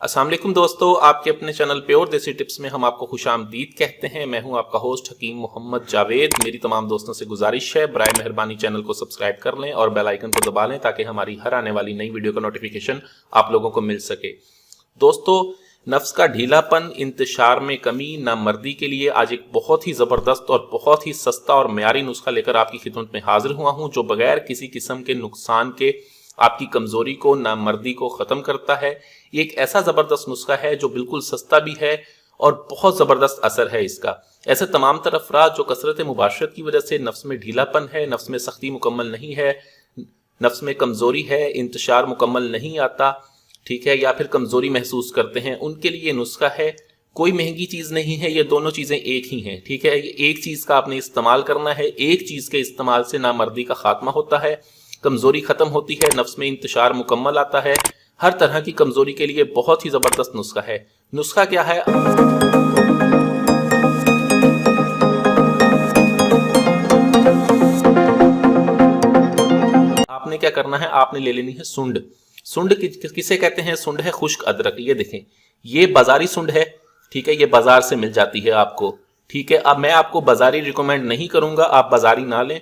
अस्सलाम वालेकुम दोस्तों, आपके अपने चैनल प्योर देसी टिप्स में हम आपको खुशामदीद कहते हैं। मैं हूं आपका होस्ट हकीम मोहम्मद जावेद। मेरी तमाम दोस्तों से गुजारिश है, बराए मेहरबानी चैनल को सब्सक्राइब कर लें और बेल आइकन को दबा लें ताकि हमारी हर आने वाली नई वीडियो का नोटिफिकेशन आप लोगों को मिल सके। दोस्तों, नफ्स का ढीलापन, इंतशार में कमी, नामर्दी के लिए आज एक बहुत ही ज़बरदस्त और बहुत ही सस्ता और म्यारी नुस्खा लेकर आपकी खिदमत में हाजिर हुआ हूं, जो बगैर किसी किस्म के नुकसान के आपकी कमजोरी को, नामर्दी को ख़त्म करता है। ये एक ऐसा ज़बरदस्त नुस्खा है जो बिल्कुल सस्ता भी है और बहुत ज़बरदस्त असर है इसका। ऐसे तमाम तर अफराद जो कसरत मुबाशरत की वजह से नफ्स में ढीलापन है, नफ्स में सख्ती मुकम्मल नहीं है, नफ्स में कमज़ोरी है, इंतशार मुकम्मल नहीं आता, ठीक है, या फिर कमज़ोरी महसूस करते हैं, उनके लिए नुस्खा है। कोई महंगी चीज़ नहीं है, ये दोनों चीज़ें एक ही हैं, ठीक है। ये एक चीज़ का आपने इस्तेमाल करना है। एक चीज़ के इस्तेमाल से नामर्दी का खात्मा होता है, कमजोरी खत्म होती है, नफ्स में इंतशार मुकम्मल आता है। हर तरह की कमजोरी के लिए बहुत ही जबरदस्त नुस्खा है। नुस्खा क्या है? आपने क्या करना है, आपने ले लेनी है सुंड। सुंड किसे कहते हैं? सुंड है खुश्क अदरक। ये देखें, ये बाजारी सुंड है, ठीक है, ये बाजार से मिल जाती है आपको, ठीक है। अब मैं आपको बाजारी रिकमेंड नहीं करूंगा, आप बाजारी ना लें।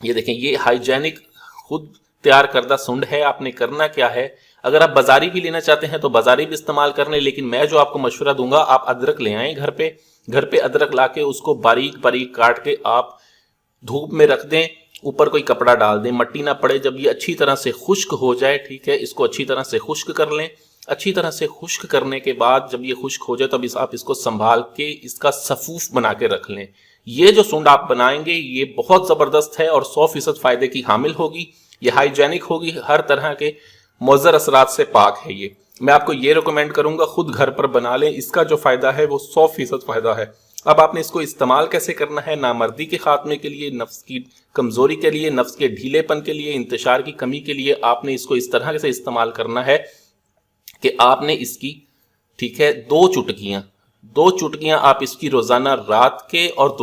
ये देखें, ये हाइजेनिक खुद तैयार करदा सुंड है। आपने करना क्या है, अगर आप बाजारी भी लेना चाहते हैं तो बाजारी भी इस्तेमाल कर लें, लेकिन मैं जो आपको मशवरा दूंगा, आप अदरक ले आएं घर पे अदरक लाके उसको बारीक बारीक काट के आप धूप में रख दें, ऊपर कोई कपड़ा डाल दें, मट्टी ना पड़े। जब ये अच्छी तरह से खुश्क हो जाए, ठीक है, इसको अच्छी तरह से खुश्क कर लें। अच्छी तरह से खुश्क करने के बाद जब ये खुश्क हो जाए तब आप इसको संभाल के इसका सफूफ बना के रख लें। ये जो सुंड आप बनाएंगे ये बहुत जबरदस्त है और 100% फायदे की हामिल होगी। ये हाइजेनिक होगी, हर तरह के मुज़र असरात से पाक है। ये मैं आपको ये रिकमेंड करूंगा, खुद घर पर बना लें। इसका जो फायदा है वो 100% फायदा है। अब आपने इसको इस्तेमाल कैसे करना है? नामर्दी के खात्मे के लिए, नफ्स की कमजोरी के लिए, नफ्स के ढीलेपन के लिए, इंतशार की कमी के लिए आपने इसको इस तरह से इस्तेमाल करना है कि आपने इसकी, ठीक है, दो चुटकियां आप इसकी रोजाना रात के और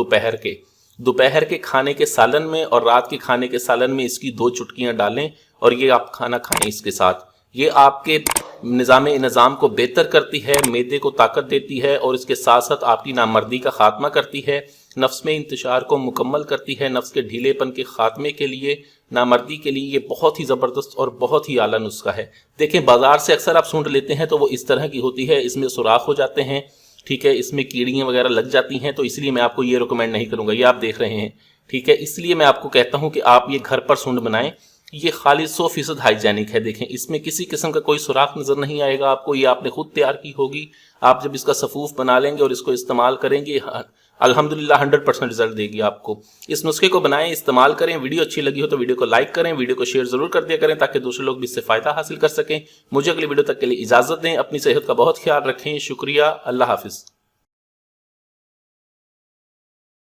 दोपहर के खाने के सालन में और रात के खाने के सालन में इसकी 2 चुटकियां डालें और ये आप खाना खाएं इसके साथ। ये आपके निज़ाम को बेहतर करती है, मैदे को ताकत देती है और इसके साथ साथ आपकी नामर्दी का खात्मा करती है, नफ्स में इंतशार को मुकम्मल करती है। नफ्स के ढीलेपन के खात्मे के लिए, नामर्दी के लिए ये बहुत ही ज़बरदस्त और बहुत ही आला नुस्खा है। देखें, बाजार से अक्सर आप सूंड लेते हैं तो वो इस तरह की होती है, इसमें सुराख हो जाते हैं, ठीक है, इसमें कीड़ियाँ वगैरह लग जाती हैं, तो इसलिए मैं आपको ये रिकमेंड नहीं करूंगा। ये आप देख रहे हैं, ठीक है, इसलिए मैं आपको कहता हूं कि आप ये घर पर सुंड बनाएं। ये खाली 100% हाइजेनिक है। देखें, इसमें किसी किस्म का कोई सुराख नजर नहीं आएगा आपको, ये आपने खुद तैयार की होगी। आप जब इसका सफूफ बना लेंगे और इसको इस्तेमाल करेंगे, अल्हम्दुलिल्लाह 100% रिजल्ट देगी आपको। इस नुस्खे को बनाएं, इस्तेमाल करें। वीडियो अच्छी लगी हो तो वीडियो को लाइक करें, वीडियो को शेयर जरूर कर दिया करें ताकि दूसरे लोग भी इससे फायदा हासिल कर सकें। मुझे अगली वीडियो तक के लिए इजाजत दें। अपनी सेहत का बहुत ख्याल रखें। शुक्रिया। अल्लाह हाफिज।